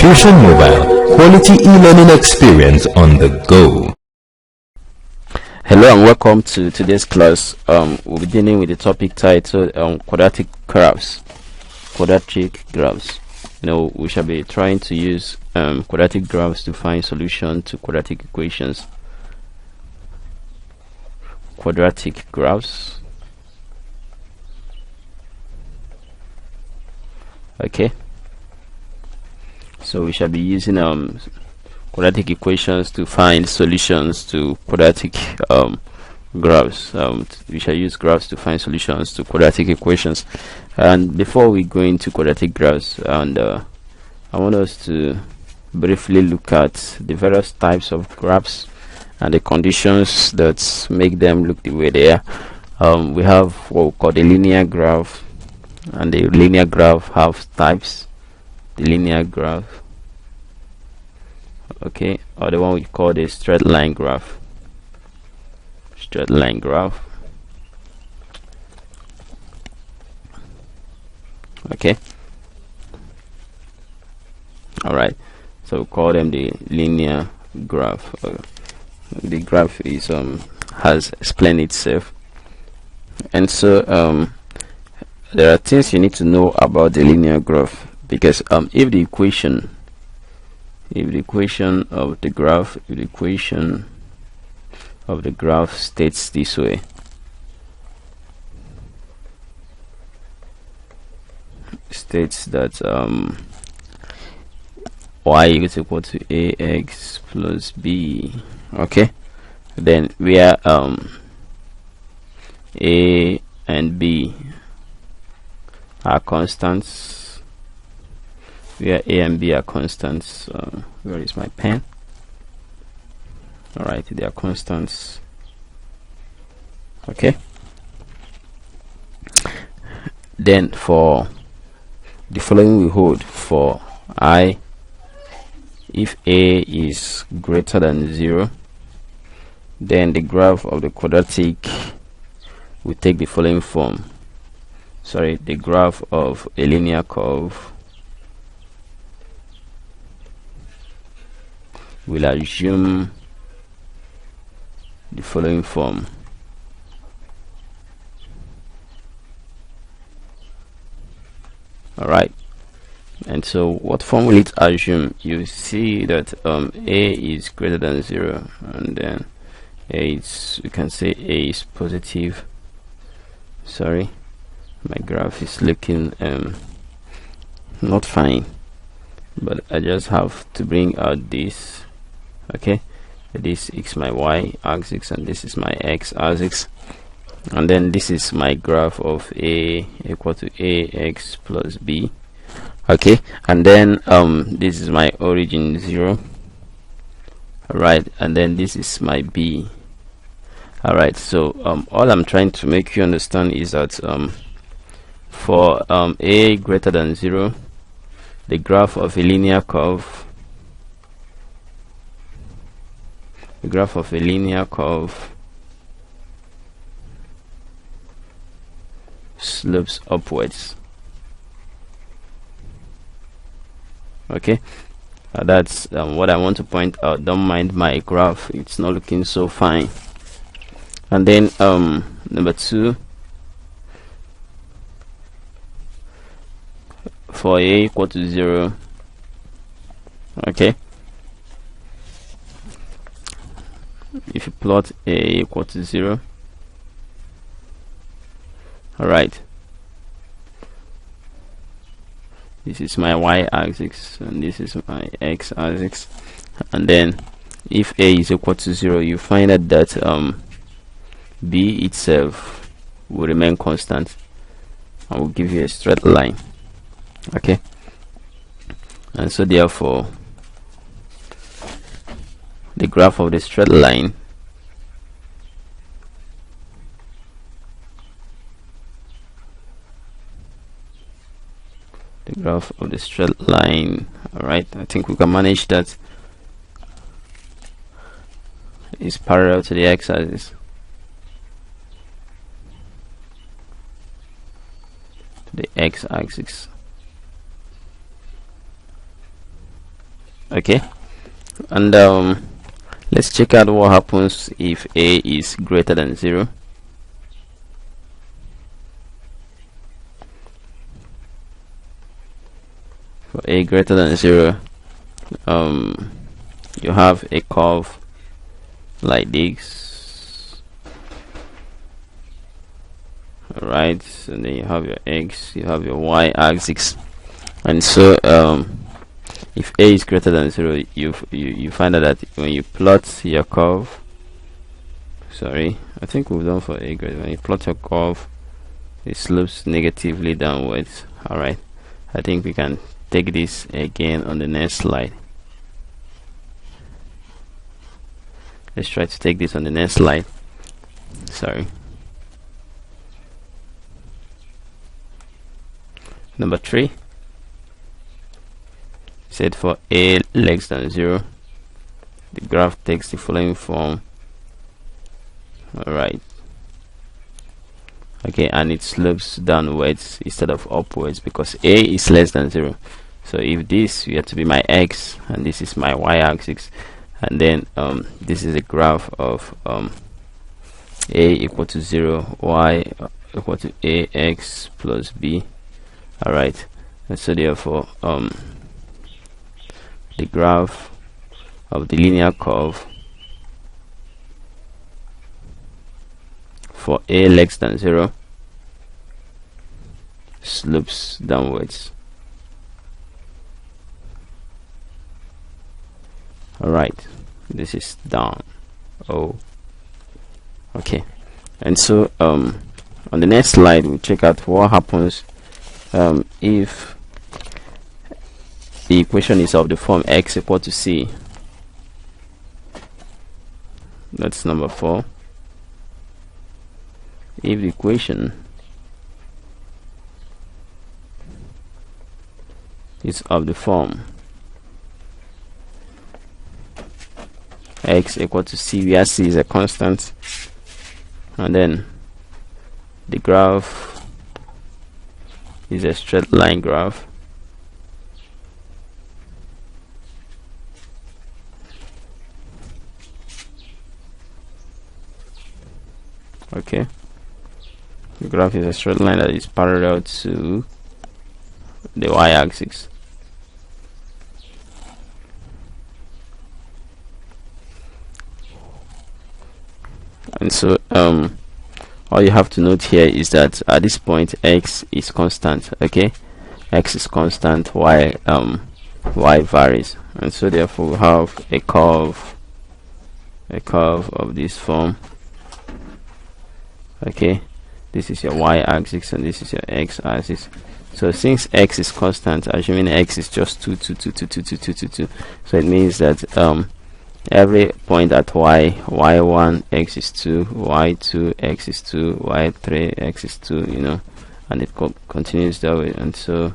Fusion Mobile, quality e-learning experience on the go. Hello and welcome to today's class. We'll be dealing with the topic titled quadratic graphs. Quadratic graphs. We shall be trying to use quadratic graphs to find solution to quadratic equations. Quadratic graphs. Okay. So we shall be using quadratic equations to find solutions to quadratic graphs. We shall use graphs to find solutions to quadratic equations. And before we go into quadratic graphs, and I want us to briefly look at the various types of graphs and the conditions that make them look the way they are. We have what we call the linear graph, and the linear graph have types. The linear graph, okay, or the one we call the straight line graph. Straight line graph. Okay. All right. So we call them the linear graph. The graph is has explained itself, and so there are things you need to know about the linear graph, because if the equation of the graph states this way, states that y is equal to ax plus b, okay, then where a and b are constants, where a and b are constants, where is my pen? All right, they are constants. Okay, then for the following we hold for I: if a is greater than 0, then the graph of the quadratic will take the following form. Sorry, the graph of a linear curve will assume the following form. All right, and so what form will it assume? You see that a is greater than 0, and then we can say a is positive. Sorry, my graph is looking not fine, but I just have to bring out this. Okay, this is my y-axis and this is my x-axis, and then this is my graph of a equal to ax plus b. Okay, and then this is my origin 0. All right, and then this is my b. All right, so all I'm trying to make you understand is that for a greater than 0, the graph of a linear curve, slopes upwards. Okay, that's what I want to point out. Don't mind my graph, it's not looking so fine. And then number 2, for a equal to 0, okay, if you plot a equal to 0, all right, this is my y-axis and this is my x-axis, and then if a is equal to 0, you find out that b itself will remain constant. I will give you a straight line. Okay, and so therefore the graph of the straight line all right, I think we can manage that, is parallel to the x-axis. The x-axis. Okay, and let's check out what happens if a is greater than 0. For a greater than 0, you have a curve like this. Alright, so then you have your x, you have your y axis, and so if a is greater than 0, you find out that when you plot your curve, sorry, I think we've done for a greater, when you plot your curve, it slopes negatively downwards. Alright, I think we can take this again on the next slide. Let's try to take this on the next slide. Sorry. Number 3 said for a less than 0, the graph takes the following form. Alright. Okay, and it slopes downwards instead of upwards because a is less than 0. So if this were to be my x and this is my y axis, and then this is a graph of a equal to 0, y equal to ax plus b. Alright, and so therefore the graph of the linear curve for a less than 0 slopes downwards. Alright, this is down. Oh, okay. And so on the next slide we check out what happens if the equation is of the form x equal to c. That's number 4. If the equation is of the form x equal to c, where c is a constant, and then the graph is a straight line graph, okay, the graph is a straight line that is parallel to the y-axis. And so all you have to note here is that at this point x is constant. Okay, x is constant while y varies, and so therefore we have a curve of this form. Okay, this is your y-axis and this is your x-axis. So since x is constant, assuming x is just 2, 2, 2, 2, 2, 2, 2, 2, 2, so it means that every point at y1 x is 2, y2 x is 2, y3 x is 2, you know, and it continues that way, and so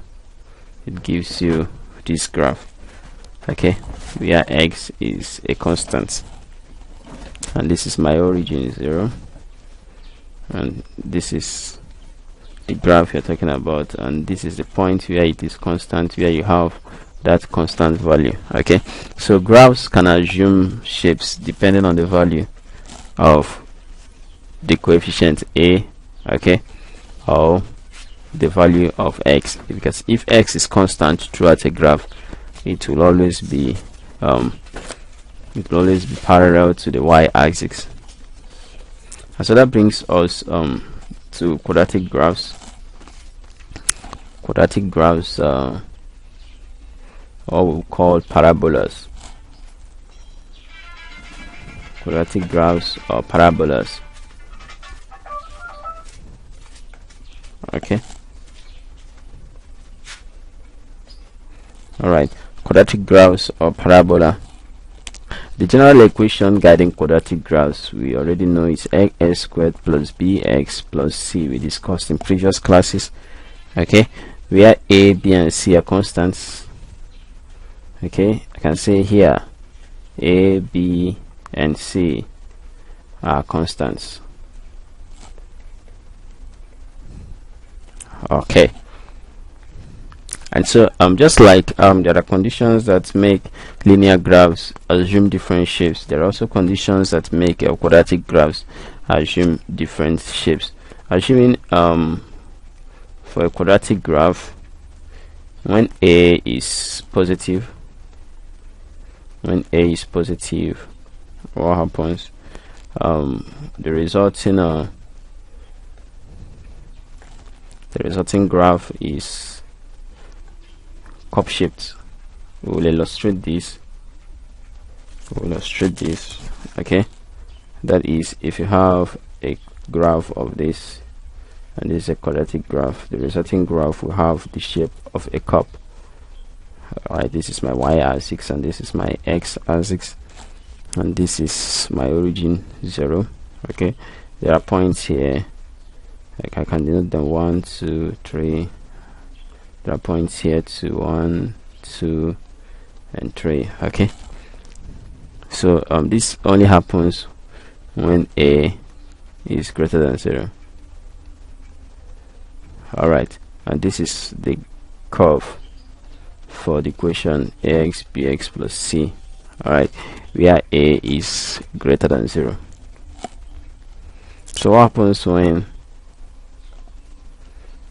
it gives you this graph, okay, where x is a constant, and this is my origin 0, and this is the graph you're talking about, and this is the point where it is constant, where you have that constant value. Okay, so graphs can assume shapes depending on the value of the coefficient a, okay, or the value of x, because if x is constant throughout a graph, it will always be parallel to the y-axis. And so that brings us to quadratic graphs. Quadratic graphs or we call parabolas. Quadratic graphs or parabolas. Okay. Alright, quadratic graphs or parabola. The general equation guiding quadratic graphs we already know is x squared plus bx plus c. We discussed in previous classes. Okay, where a, b, and c are constants. Okay, I can say here a, b, and c are constants. Okay, And so just like there are conditions that make linear graphs assume different shapes, there are also conditions that make quadratic graphs assume different shapes. Assuming for a quadratic graph, when a is positive, what happens? The resulting graph is cup shaped. We will illustrate this. Okay, that is, if you have a graph of this and this is a quadratic graph, the resulting graph will have the shape of a cup. Alright, this is my y-axis and this is my x-axis, and this is my origin 0. Okay, there are points here, like I can denote them 1, 2, 3. There are points here to 1, 2, and 3. Okay, so this only happens when a is greater than 0. Alright, and this is the curve for the equation ax bx plus c. Alright, where a is greater than 0. So what happens when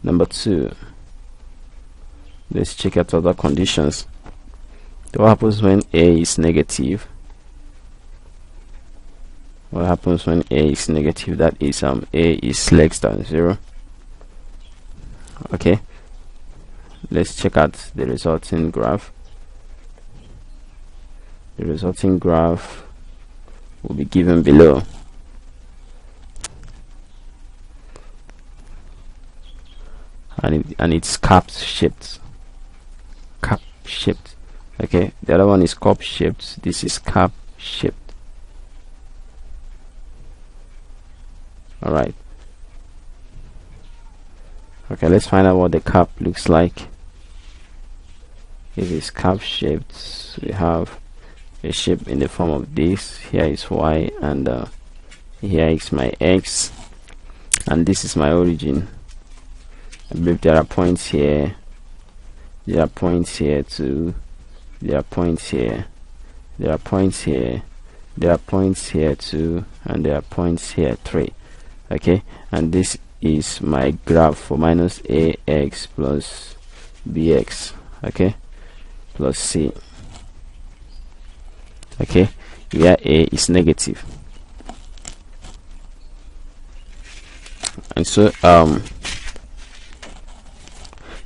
number 2? Let's check out other conditions. So what happens when a is negative? What happens when a is negative? That is a is less than 0. Okay, let's check out the resulting graph. The resulting graph will be given below. And it's cup shaped. Okay, the other one is cup shaped. This is cup shaped. All right. Okay, let's find out what the cup looks like. If it's cup shaped, we have a shape in the form of this. Here is y, and here is my x, and this is my origin. I believe there are points here, there are points here too, there are points here, there are points here, there are points here too, and there are points here 3. Okay, and this is my graph for minus ax plus bx, okay, plus c. Okay, where a is negative. And so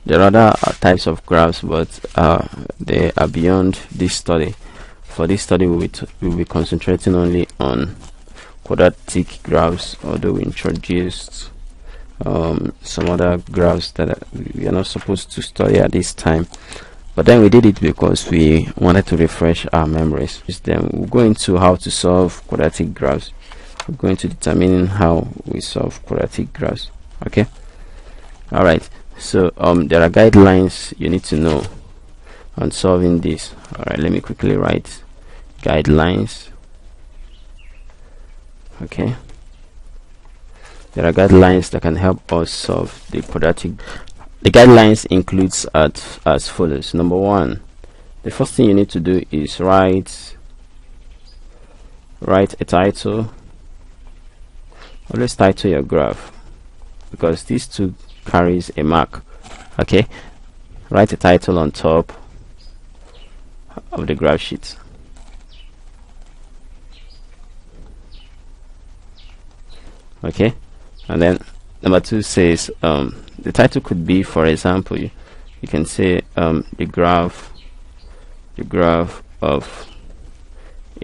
there are other types of graphs, but they are beyond this study. For this study, we'll be concentrating only on quadratic graphs, although we introduced some other graphs that we are not supposed to study at this time, but then we did it because we wanted to refresh our memories. Then we'll go into how to solve quadratic graphs. We're going to determine how we solve quadratic graphs. Okay, all right. So there are guidelines you need to know on solving this. All right, let me quickly write guidelines. Okay, there are guidelines that can help us solve the quadratic. The guidelines includes as follows. Number 1, the first thing you need to do is write a title. Always title your graph, because these two carries a mark. Okay, write a title on top of the graph sheet. Okay, and then number 2 says the title could be, for example, you can say the graph of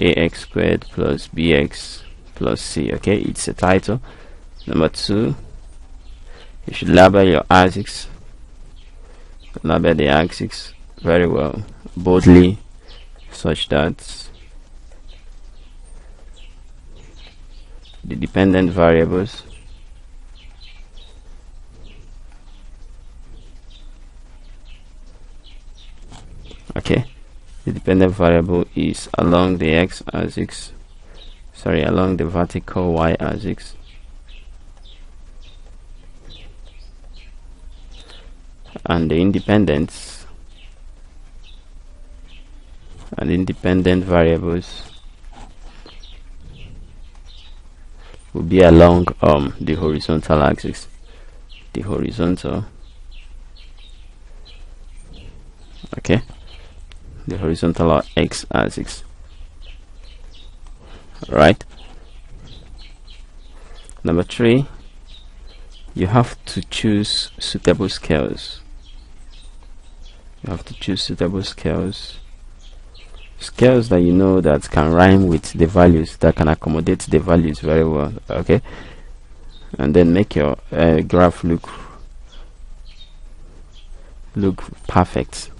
ax squared plus bx plus c. Okay, it's a title. Number 2, you should label your axis. Label the axis very well, boldly, such that the dependent variables okay, the dependent variable is along the x-axis, along the vertical y-axis, and the independence and independent variables will be along the horizontal axis, the horizontal, okay, the horizontal or x axis. Right. Number 3, you have to choose suitable scales. You have to choose suitable scales that you know that can rhyme with the values, that can accommodate the values very well, okay, and then make your graph look perfect.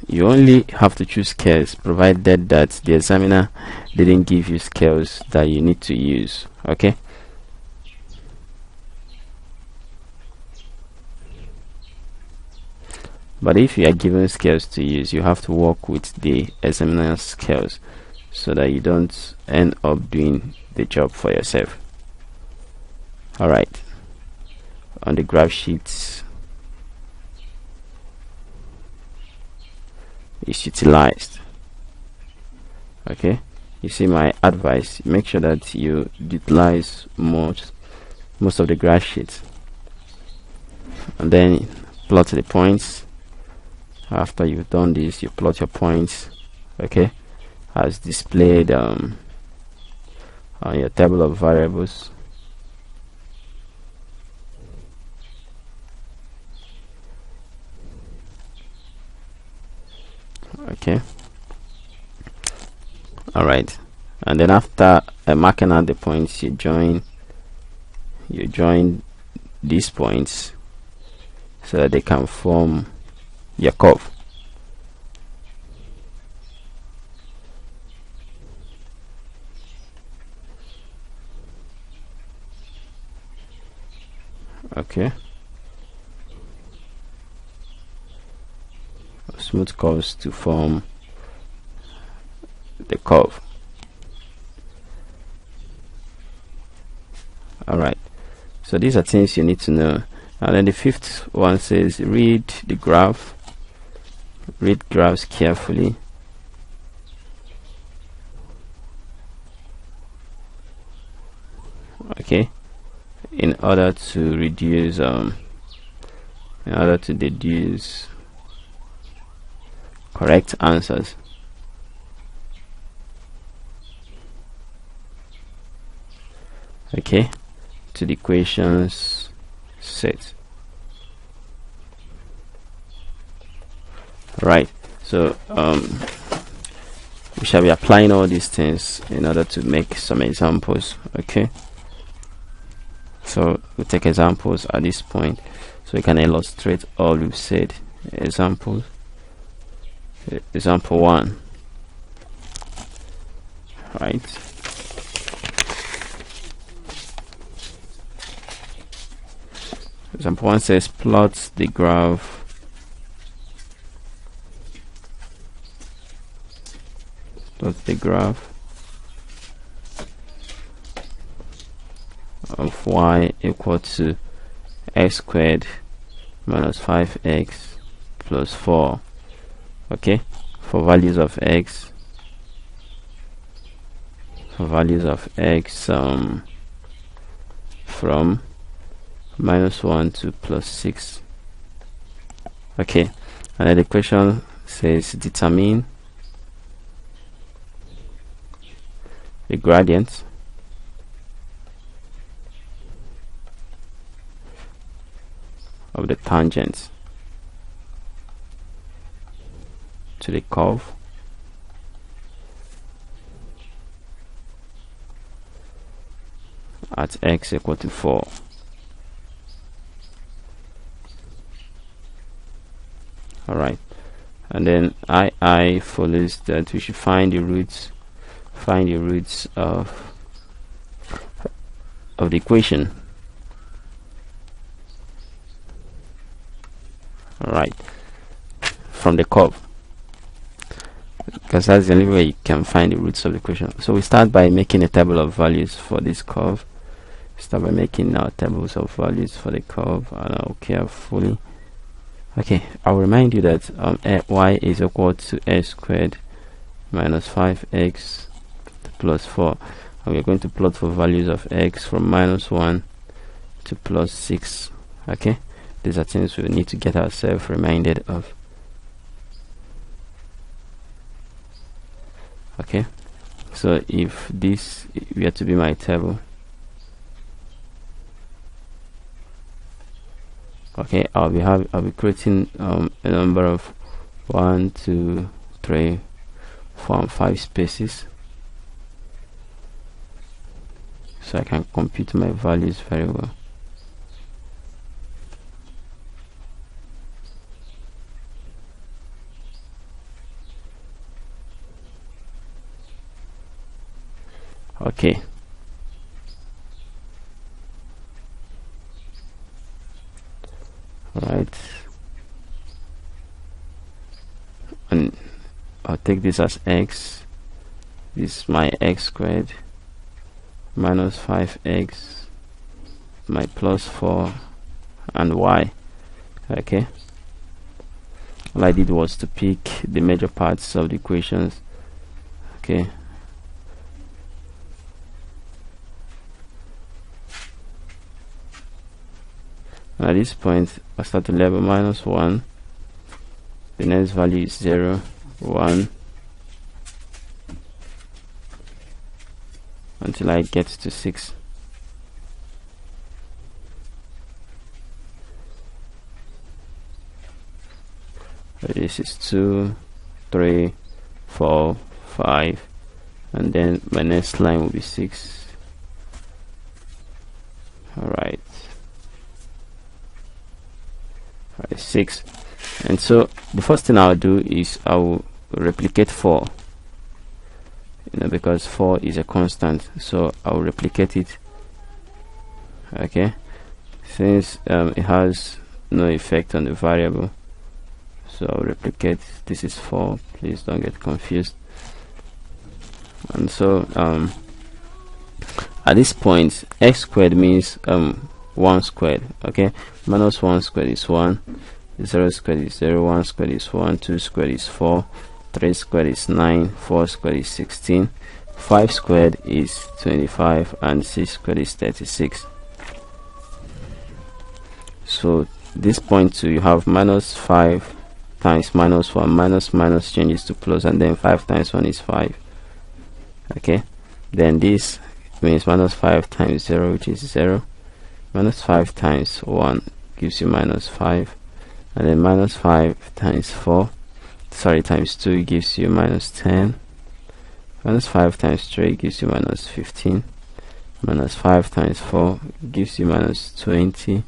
You only have to choose scales provided that the examiner didn't give you scales that you need to use, okay. But if you are given scales to use, you have to work with the examiner's scales so that you don't end up doing the job for yourself. Alright, on the graph sheets is utilized, okay. You see my advice, make sure that you utilize most of the graph sheets, and then plot the points. After you've done this, you plot your points, okay, as displayed on your table of variables. Okay, all right, and then after marking out the points, you join these points so that they can form your curve. Okay, smooth curves to form the curve. All right, so these are things you need to know. And then the 5th one says read graphs carefully. Okay, in order to reduce deduce correct answers. Okay, to the equations set. Right, so we shall be applying all these things in order to make some examples. Okay, so we'll take examples at this point so we can illustrate all we've said. Example 1. Right, example 1 says plot the graph of y equal to x squared minus 5x plus 4, okay, for values of x from -1 to +6. Okay, and then the question says determine the gradient of the tangent to the curve at x equal to 4. All right, and then I follows that we should find the roots of the equation. All right, from the curve, because that's the only way you can find the roots of the equation. So we start by making a table of values for this curve. Start by making our tables of values for the curve, and I'll carefully Okay, I'll remind you that y is equal to x squared minus 5x plus 4, and we're going to plot for values of x from -1 to +6. Okay, these are things we need to get ourselves reminded of. Okay, so if this were to be my table, okay, I'll be creating a number of 1, 2, 3, 4, and 5 spaces, so I can compute my values very well. Okay, right, and I'll take this as x. This is my x squared minus 5x, my plus 4, and y. Okay, all I did was to pick the major parts of the equations. Okay, and at this point I start to level -1, the next value is 0, 1, until I get to 6. This is 2, 3, 4, 5, and then my next line will be 6. Alright, 6. And so the first thing I'll do is I will replicate 4, because 4 is a constant, so I'll replicate it. Okay, since it has no effect on the variable, so I'll replicate. This is 4, please don't get confused. And so at this point, x squared means 1 squared. Okay, -1 squared is 1, 0 squared is 0, 1 squared is 1, 2 squared is 4, 3 squared is 9, 4 squared is 16, 5 squared is 25, and 6 squared is 36. So this point 2, you have -5 times -1, minus changes to plus, and then 5 times 1 is 5. Okay, then this means -5 times 0, which is 0, -5 times 1 gives you -5, and then -5 times 4, sorry, times 2 gives you -10, -5 times 3 gives you -15, -5 times 4 gives you -20,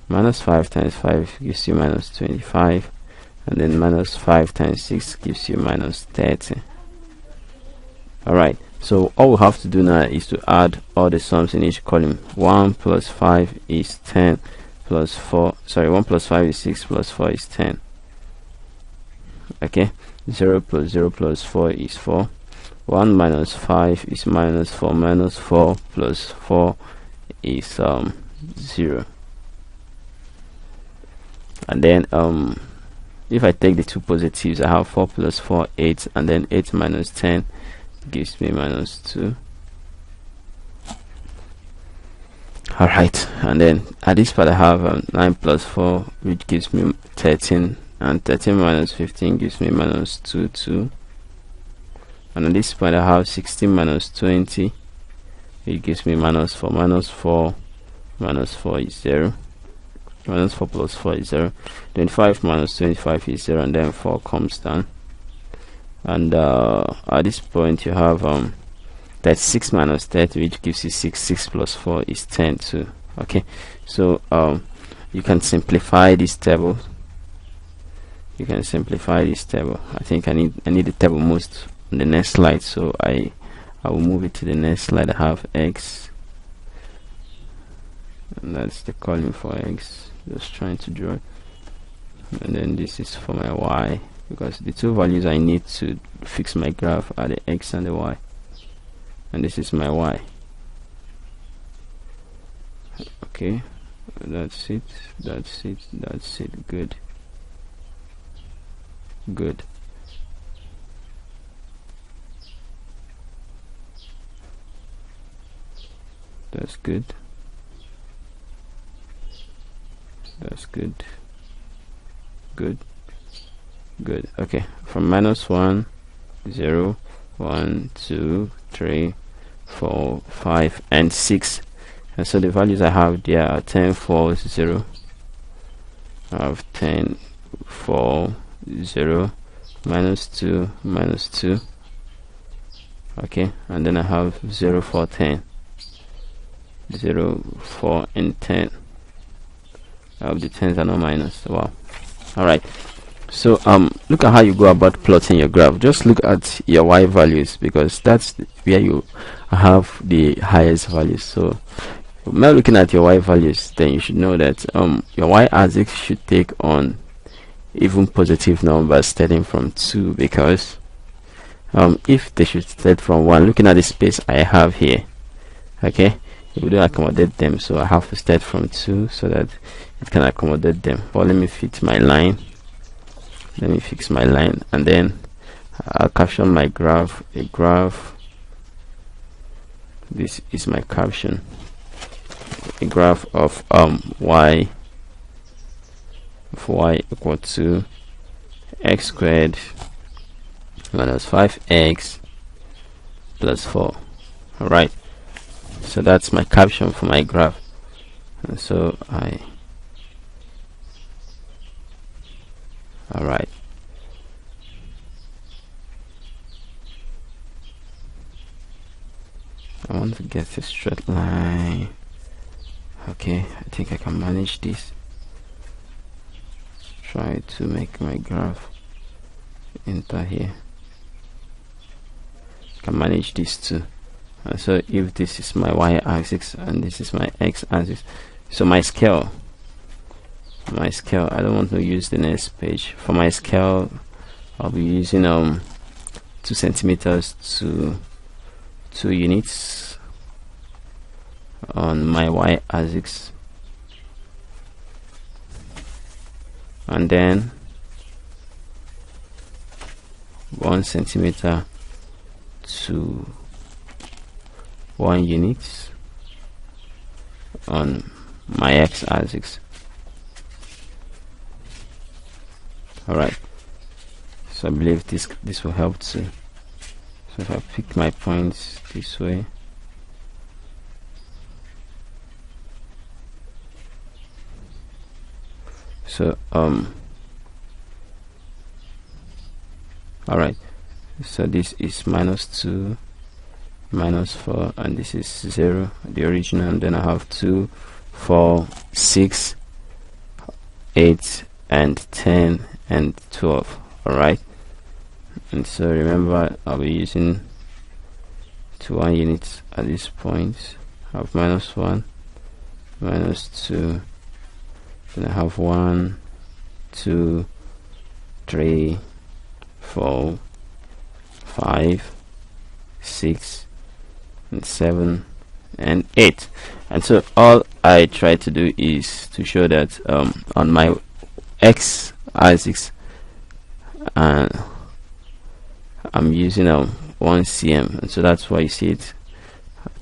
-5 times 5 gives you -25, and then -5 times 6 gives you -30. Alright, so all we have to do now is to add all the sums in each column. 1 plus 5 is 10 plus 4, sorry, 1 plus 5 is 6 plus 4 is 10. Okay, 0 plus 0 plus 4 is 4. 1 minus 5 is -4, -4 plus 4 is 0. And then if I take the two positives, I have 4 plus 4, 8, and then 8 minus 10 gives me -2. Alright, and then at this part I have 9 plus 4, which gives me 13, and 13 minus 15 gives me -2. And at this point I have 16 minus 20, it gives me -4. -4 is 0. -4 plus 4 is 0. 25 minus 25 is 0, and then 4 comes down. And at this point you have 36 minus 30, which gives you 6. 6 plus 4 is 10 too. Okay, so you can simplify this table. I think I need the table most on the next slide, so I will move it to the next slide. I have x, and that's the column for x, just trying to draw it. And then this is for my y, because the two values I need to fix my graph are the x and the y, and this is my y. Okay, that's it, good. Good. That's good. That's good. Good. Good. Okay, from -1, 0, 1, 2, 3, 4, 5, and 6. And so the values I have there are 10, 4, 0. I have 10, 4, 0, -2, -2. Okay, and then I have 0, 4, 10. 0, 4, and 10. I have the 10s are not minus. Wow. Alright. So look at how you go about plotting your graph. Just look at your y values, because that's where you have the highest values. So now looking at your y values, then you should know that your y-axis should take on even positive numbers starting from 2, because if they should start from 1, looking at the space I have here, okay, it will accommodate them, so I have to start from 2 so that it can accommodate them. But let me fit my line. Let me fix my line, and then I'll caption my graph. A graph. This is my caption. A graph of y equal to x squared minus 5x plus 4. All right. So that's my caption for my graph, and so all right. I want to get a straight line. Okay, I think I can manage this. Try to make my graph enter here. I can manage this too. And so if this is my y-axis and this is my x-axis, so my scale, I don't want to use the next page. For my scale, I'll be using 2 centimeters to 2 units on my y-axis, and then 1 centimeter to 1 unit on my x-axis. Alright, so I believe this will help too. So if I pick my points this way, so alright, so this is -2, -4, and this is 0, the original, and then I have 2, 4, 6, 8, and 10, and 12. Alright, and so remember, I'll be using 1 units at this point. I have -1, -2, then I have 1, 2, 3, 4, 5, 6, and 7, and 8. And so all I try to do is to show that on my x-axis and I'm using 1 cm, and so that's why you see it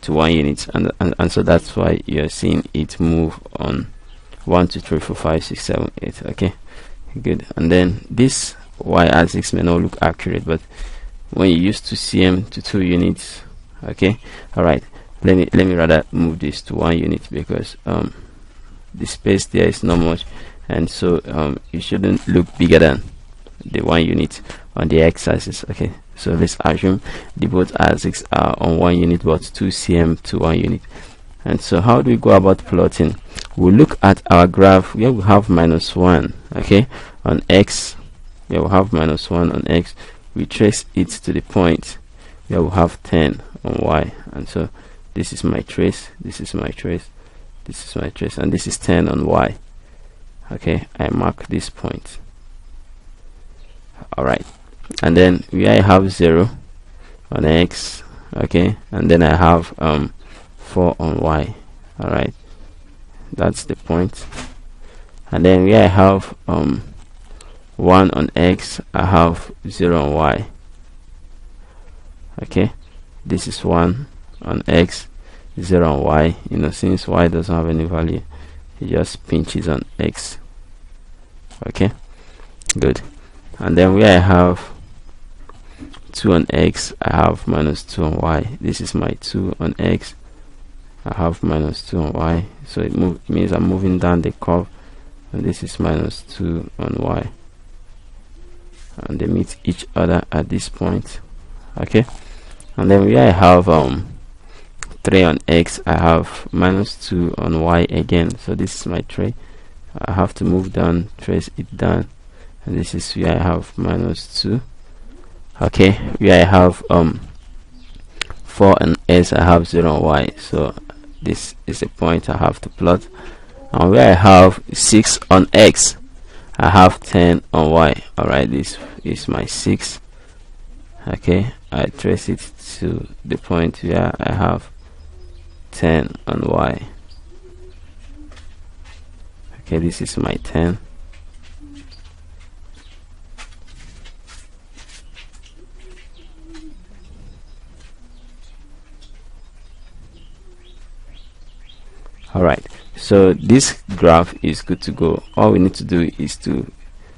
to 1 unit, and so that's why you're seeing it move on 1, 2, 3, 4, 5, 6, 7, 8. Okay, good. And then this y-axis may not look accurate, but when you use 2 cm to 2 units, okay, all right, let me rather move this to 1 unit, because the space there is not much, and so it shouldn't look bigger than the 1 unit on the x-axis. Okay, so let's assume the both axes are on 1 unit, but 2 cm to 1 unit. And so how do we go about plotting? We'll look at our graph where we have -1, okay, on x. Where we have -1 on x, we trace it to the point where we have 10 on y, and so this is my trace, this is my trace, this is my trace, and this is 10 on y. Okay, I mark this point. Alright, and then where I have 0 on x, okay, and then I have 4 on y. Alright, that's the point. And then where I have 1 on x, I have 0 on y. Okay, this is 1 on x, 0 on y. You know, since y doesn't have any value, it just pinches on x. Okay, good. And then where I have 2 on x, I have minus 2 on y. This is my 2 on x, I have minus 2 on y. So it means I'm moving down the curve, and this is minus 2 on y, and they meet each other at this point. Okay, and then where I have 3 on x, I have minus 2 on y again. So this is my 3. I have to move down, trace it down, and this is where I have minus 2. Okay, where I have 4 on s, I have 0 on y. So this is a point I have to plot. And where I have 6 on x, I have 10 on y. Alright, this is my 6. Okay, I trace it to the point where I have 10 on y. Okay, this is my 10. Alright, so this graph is good to go. All we need to do is to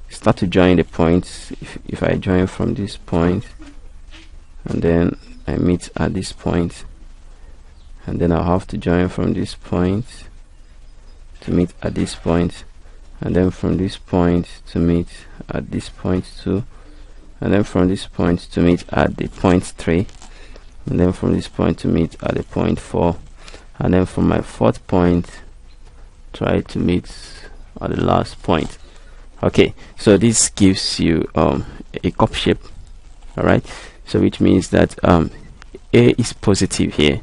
start to join the points. If I join from this point, and then I meet at this point, and then I'll have to join from this point to meet at this point, and then from this point to meet at this point too, and then from this point to meet at the point 3, and then from this point to meet at the point 4, and then from my 4th point try to meet at the last point. Okay, so this gives you a cup shape. Alright, so which means that a is positive here.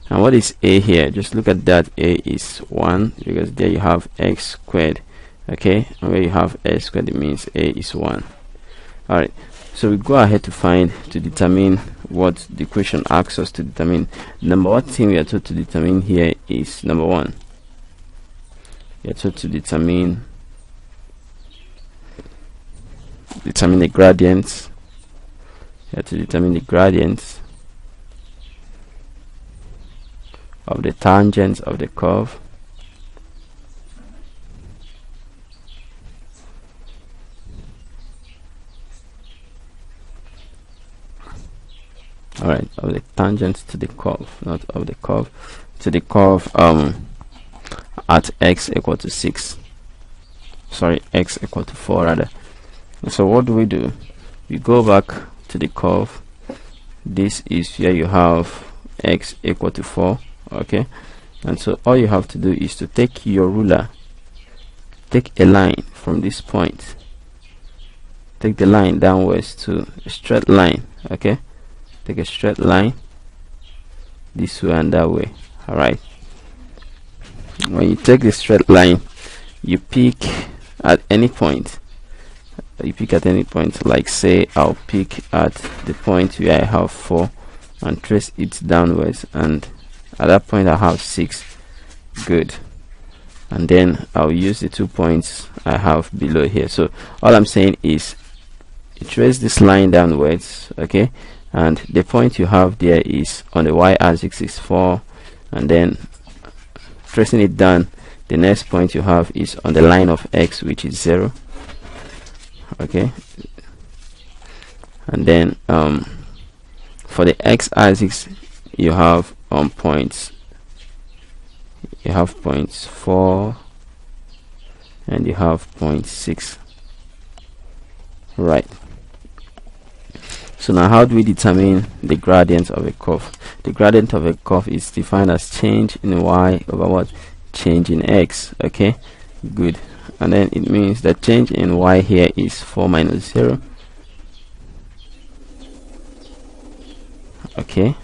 And what is a here? Just look at that. A is 1, because there you have x squared. Okay, and where you have x squared, it means a is 1. Alright, so we go ahead to determine what the question asks us to determine. Number one thing we are told to determine here is number 1. We are told to determine the gradients. We have to determine the gradients of the tangents of the curve. Alright, of the tangents to the curve, not of the curve, to the curve at x equal to 6. Sorry, x equal to 4 rather. So what do? We go back to the curve. This is where you have x equal to 4. Okay, and so all you have to do is to take your ruler, take a line from this point, take the line downwards to a straight line. Okay, take a straight line this way and that way. Alright, when you take the straight line, you pick at any point. Like say I'll pick at the point where I have 4 and trace it downwards, and at that point I have 6. Good. And then I'll use the 2 points I have below here. So all I'm saying is trace this line downwards. Okay, and the point you have there is on the y-axis is 4, and then tracing it down, the next point you have is on the line of x, which is 0. Okay, and then for the x-axis you have points. You have points 4 and you have point 6. Right. So now how do we determine the gradient of a curve? The gradient of a curve is defined as change in y over what? Change in x. Okay, good. And then it means that change in y here is 4 minus 0. Okay,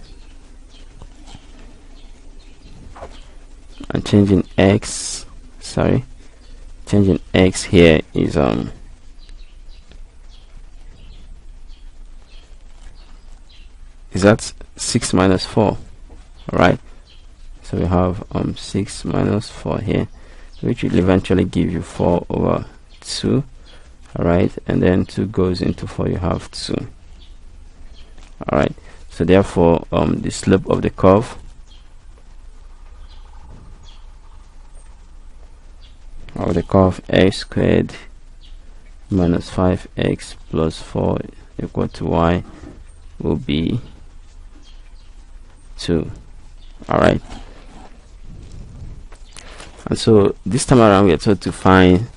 and change in x, change in x here is that 6 minus 4. Alright, so we have 6 minus 4 here, which will eventually give you 4 over 2, Alright, and then 2 goes into 4, you have 2. Alright, so therefore the slope of the curve x squared minus 5x plus 4 equal to y will be 2. Alright, and so this time around we are told to find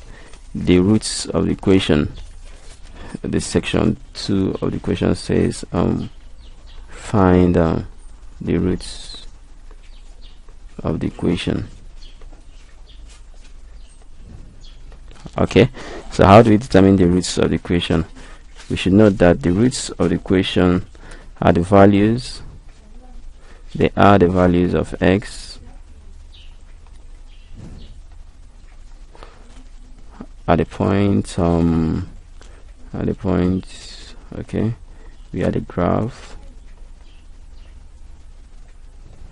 the roots of the equation. This section 2 of the equation says find the roots of the equation. Okay, so how do we determine the roots of the equation? We should note that the roots of the equation are the values, they are the values of x at the point okay, we are the graph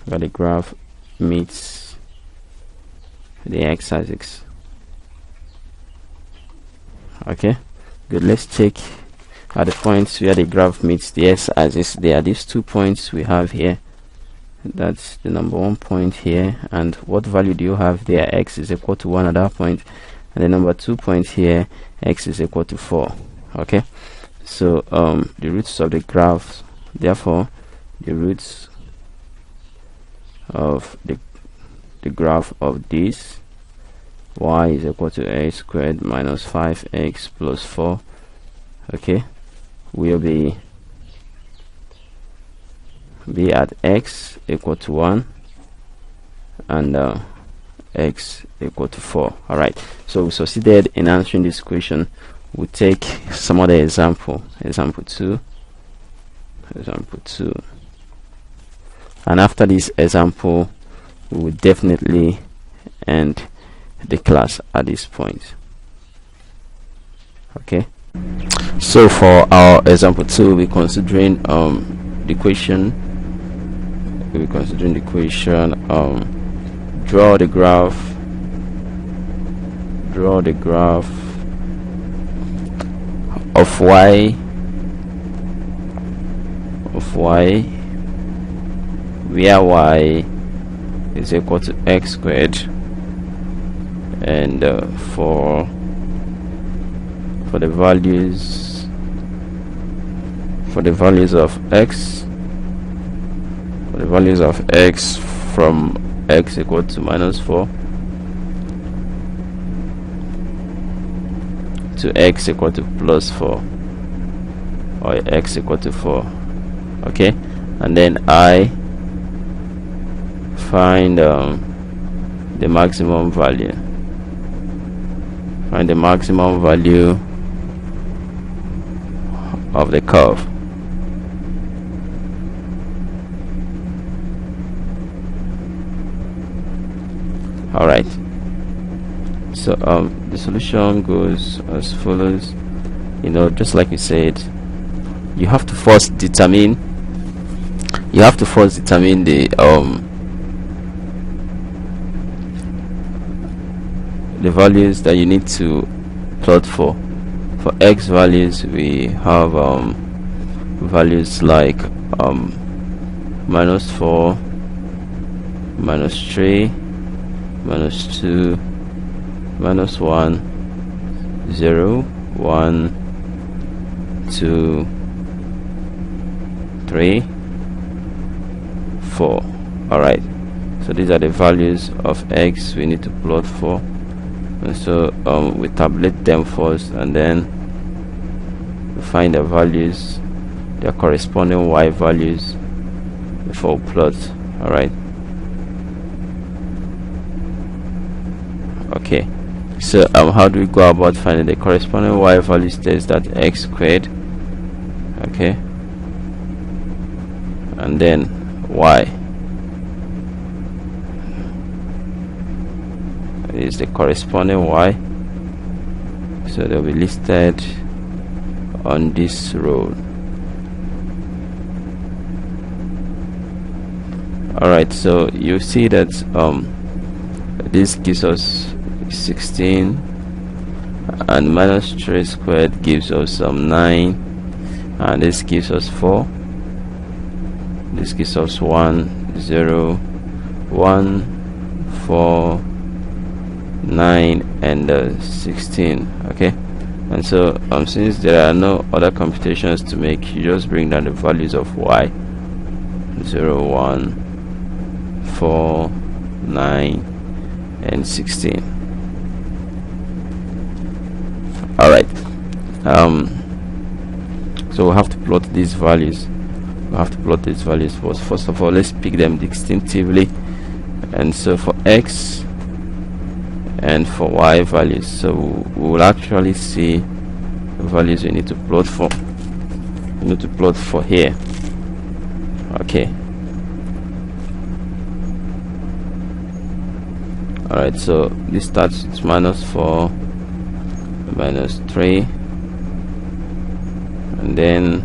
where the graph meets the x-axis. Okay, good. Let's check at the points where the graph meets the x-axis. There are these 2 points we have here. That's the number 1 point here, and what value do you have there? X is equal to 1 at that point, and the number 2 point here, x is equal to 4. Okay, so the roots of the graph, therefore the roots of the graph of this y is equal to x squared minus 5x plus 4, okay, will be at x equal to 1 and x equal to 4. Alright, so we succeeded in answering this question. We'll take some other example. Example 2, and after this example we will definitely end the class at this point. Okay, so for our example 2, we'll be considering the equation. We'll be considering the equation. Draw the graph of y where y is equal to x squared, and for the values of x, from x equal to minus 4 to x equal to plus 4, or x equal to 4. Okay, and then I find the maximum value. Find the maximum value of the curve. Alright, so the solution goes as follows. Just like we said, you have to first determine the values that you need to plot for. For x values, we have values like minus 4, minus 3, minus 2, minus 1, 0, 1, 2, 3, 4. Alright, so these are the values of x we need to plot for, and so we tabulate them first, and then we find the values, their corresponding y values, before we plot. Alright, okay, so how do we go about finding the corresponding y values? There's that x squared, okay, and then y is the corresponding y, so they'll be listed on this row. Alright, so you see that this gives us 16, and minus 3 squared gives us 9, and this gives us 4. This gives us 1 0 1 4 9 and 16. Okay, and so since there are no other computations to make, you just bring down the values of y. 0 1 4 9 and 16. All right, so we'll have to plot these values. First of all, let's pick them distinctively. And so for x and for y values, so we will actually see the values we need to plot for. We need to plot for here. Okay. All right, so this starts with -4, -3, and then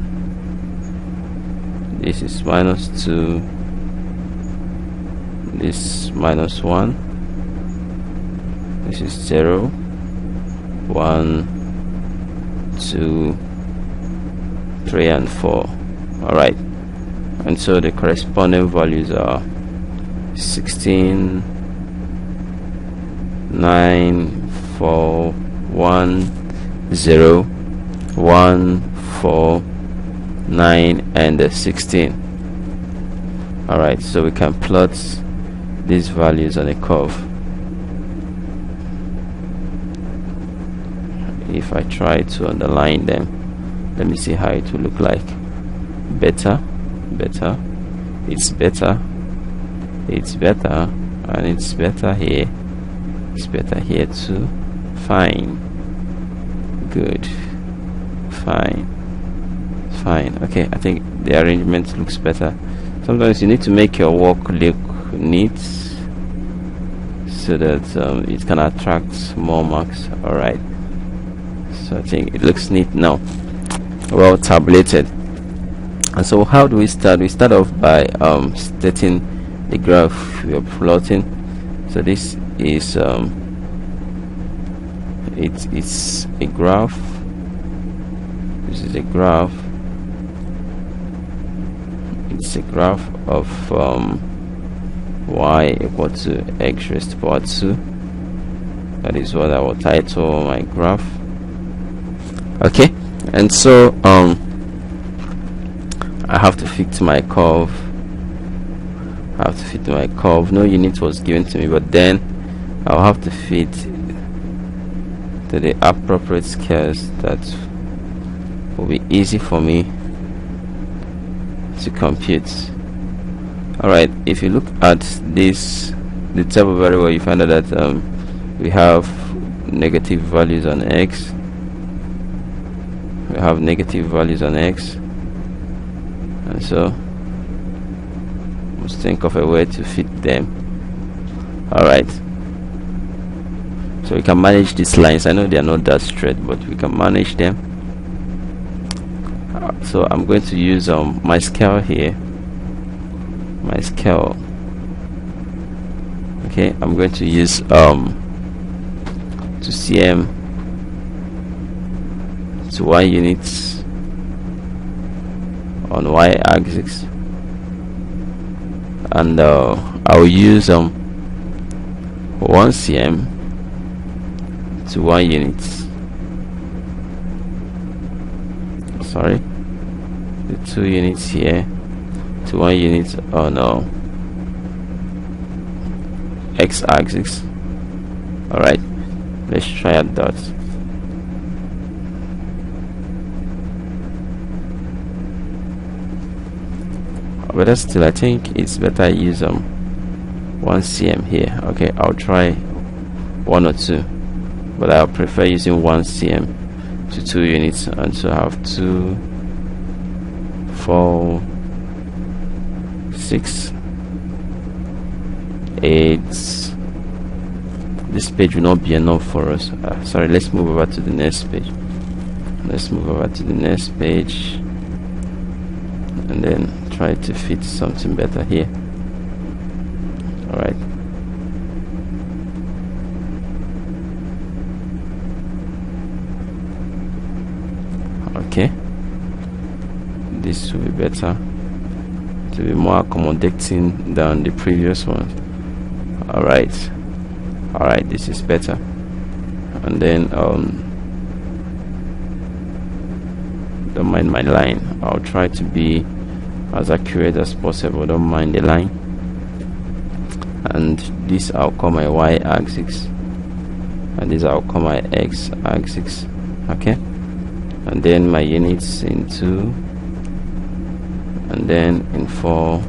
this is -2, this -1, this is 0 1 2 3 and 4. All right, and so the corresponding values are 16 9 4 1 0 1 4 9 and 16. All right, so we can plot these values on a curve. If I try to underline them, let me see how it will look like. Better, it's better, and it's better here. It's better here too. Fine, good, fine. Okay, I think the arrangement looks better. Sometimes you need to make your work look neat so that it can attract more marks. All right, so I think it looks neat now, well tabulated. And so how do we start? We start off by stating the graph we are plotting. So this is it's a graph. This is a graph. It's a graph of y equal to x raised to power 2. That is what I will title my graph. Okay, and so I have to fit my curve. No unit was given to me, but then I'll have to fit to the appropriate scales that will be easy for me to compute. All right, if you look at this, the table very well, you find out that we have negative values on x. And so let's think of a way to fit them. All right, so we can manage these lines. I know they are not that straight, but we can manage them. So I'm going to use my scale here. Okay, I'm going to use 2 cm to 1 units on y-axis, and I'll use 1 cm to 1 unit. Sorry, the 2 units here to 1 unit on x-axis. All right, let's try at that. But still, I think it's better I use 1 cm here. Okay, I'll try 1 or 2, but I'll prefer using 1 cm to 2 units, and so I have 2 4 6 8. This page will not be enough for us. Sorry, let's move over to the next page. And then try to fit something better here. All right. this will be better, to be more accommodating than the previous one. Alright, this is better. And then don't mind my line. I'll try to be as accurate as possible. Don't mind the line. And this I'll call my y-axis, and this I'll call my x-axis. Okay, and then my units in 2, and then in 4,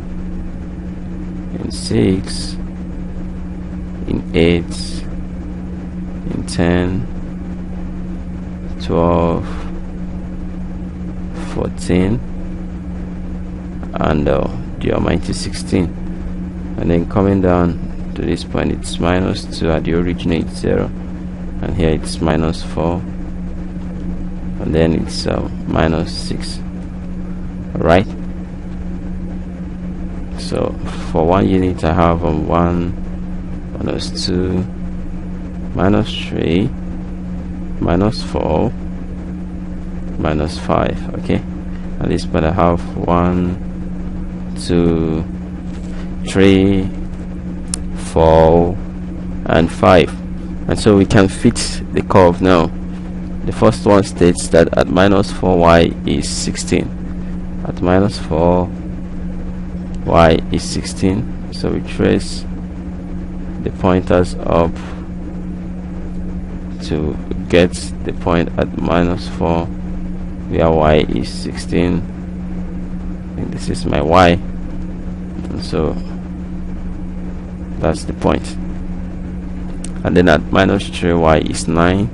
in 6, in 8, in 10, 12, 14, and geometry 16. And then coming down to this point, it's -2 at the origin, it's 0, and here it's -4, and then it's -6. Alright, so for 1 unit I have 1, -2, -3, -4, -5. Okay, at this point I have 1, 2, 3, 4, and 5, and so we can fit the curve now. The first one states that at -4 y is 16. At -4 y is 16, so we trace the pointers up to get the point at -4 where y is 16, and this is my y, and so that's the point. And then at -3 y is 9.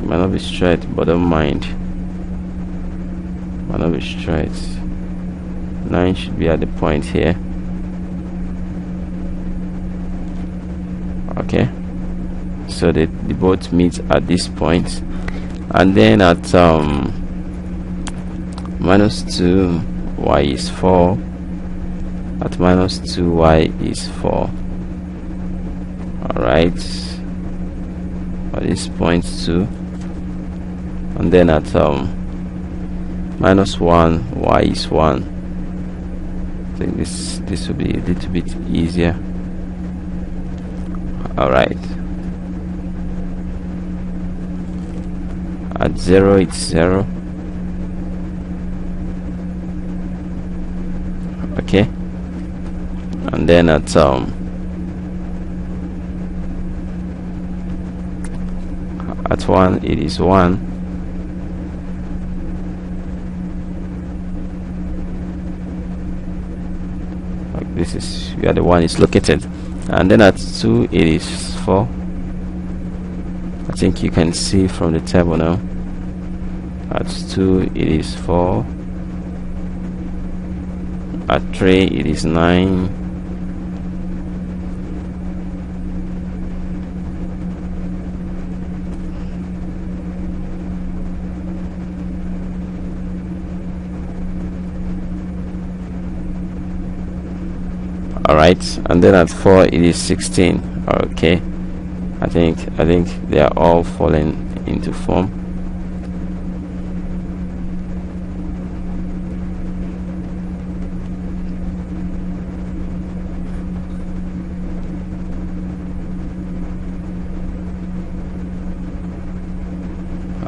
Might not be straight, but don't mind. Might not be straight. 9 should be at the point here. Okay, so they both meet at this point. And then at -2 y is 4. At -2 y is 4. Alright, at this point too. And then at -1 y is 1. I think this will be a little bit easier. Alright, at 0 it's 0. Okay, and then at at 1 it is 1. Like this is where the 1 is located. And then at 2 it is 4. I think you can see from the table now. At 2 it is 4. At 3 it is 9. Alright, and then at 4 it is 16. Okay, I think they are all falling into form.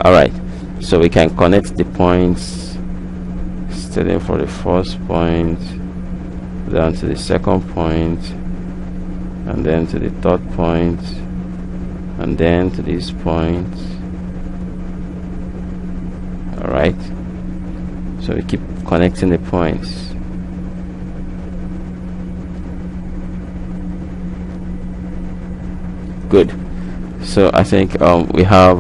Alright, so we can connect the points starting from the first point down to the second point, and then to the third point, and then to this point. Alright, so we keep connecting the points. Good. So I think we have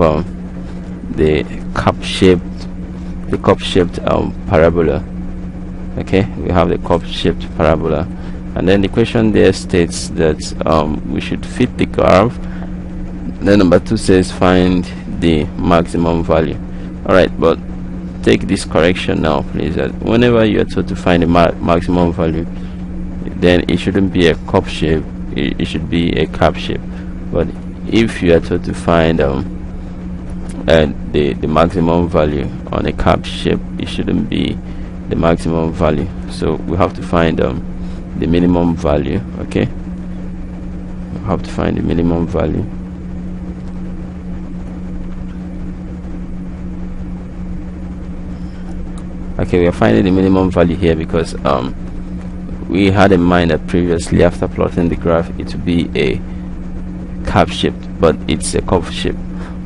the cup-shaped parabola. Okay, we have the cup-shaped parabola, and then the question there states that we should fit the curve. Then number 2 says find the maximum value. Alright, but take this correction now please, that whenever you are told to find the maximum value, then it shouldn't be a cup shape, it should be a cap shape. But if you are told to find the maximum value on a cap shape, it shouldn't be the maximum value, so we have to find the minimum value. Okay, we have to find the minimum value. Okay, we are finding the minimum value here because we had in mind that previously, after plotting the graph, it would be a cap shape, but it's a curve shape.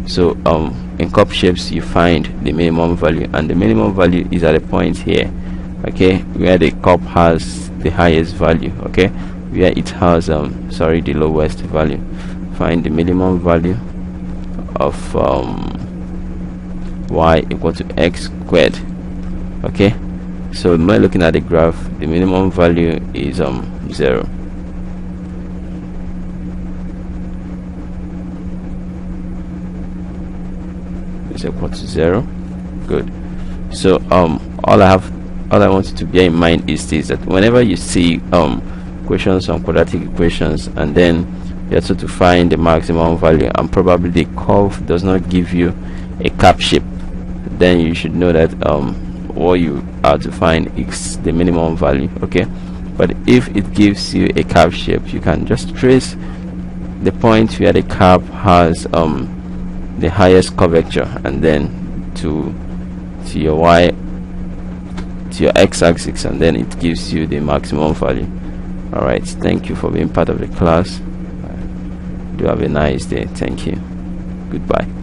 So in curve shapes, you find the minimum value, and the minimum value is at a point here, okay, where the curve has the highest value, okay, where it has the lowest value. Find the minimum value of y equal to x squared. Okay, so when we're looking at the graph, the minimum value is 0. Is equal to 0. Good. So all I want you to bear in mind is this, that whenever you see questions on quadratic equations, and then you have to find the maximum value, and probably the curve does not give you a cap shape, then you should know that what you are to find is the minimum value. Okay, but if it gives you a cap shape, you can just trace the point where the cap has the highest curvature, and then to your y, to your x-axis, and then it gives you the maximum value. All right, thank you for being part of the class. Do have a nice day. Thank you. Goodbye.